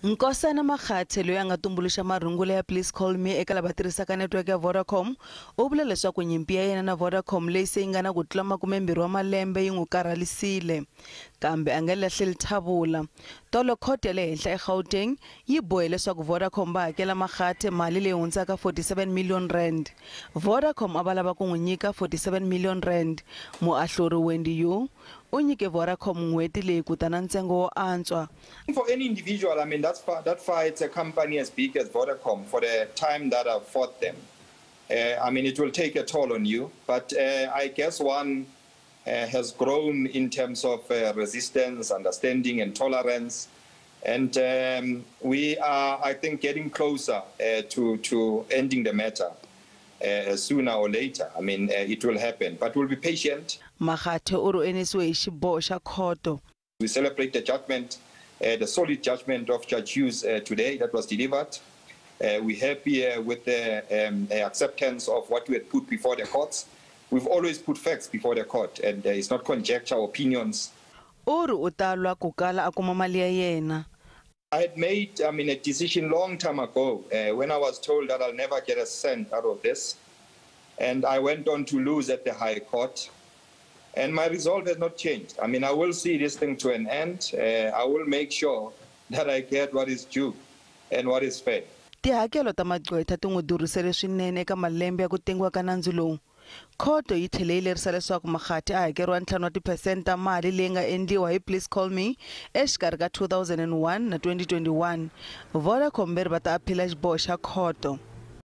Nkosana Makate loyi a nga tumbuluxa marungula ya Please Call Me eka lava tirhisaka network ya Vodacom u vula leswaku nyimpi ya yena na Vodacom leyi se yi nga na ku tlula makume-mbirhi wa malembe yi n'wi karhalisile kambe a nga lahleli thavula. Tolo Khoto ya le henhla eGauteng yi bohe leswaku Vodacom va hakela Makate mali leyi hundzaka 47 million rand. Vodacom a va lava ku n'wi nyika 47 million rand. Muahluri Wendy u nyike Vodacom nhweti leyi kutana ntsengo wo antswa. For any individual, I mean, that fights a company as big as Vodacom for the time that I've fought them. I mean, it will take a toll on you, but I guess one has grown in terms of resistance, understanding, and tolerance. And we are, I think, getting closer to ending the matter sooner or later. I mean, it will happen, but we'll be patient. Makate u ri enisiwe hi xiboho xa Khoto. We celebrate the judgment, the solid judgment of Judge Hughes today that was delivered. We're happy with the acceptance of what we had put before the courts. We've always put facts before the court, and it's not conjecture or opinions. U ri u ta lwa ku kala a kuma mali ya yena. I had made, I mean, a decision long time ago when I was told that I'll never get a cent out of this. And I went on to lose at the High Court. And my resolve has not changed. I mean, I will see this thing to an end. I will make sure that I get what is due and what is fair. Tihakelo ta magqwetha ti n'wi durisele swinene eka malembe ya ku tengiwa ka nandzu lowu. Khoto yi tlhele yi lerisa leswaku Makate a hakeriwa 5% ta mali leyi nga endliwa hi Please Call Me exikarhi ka 2001 na 2021. Vodacom va ta aphila xiboho xa Khoto.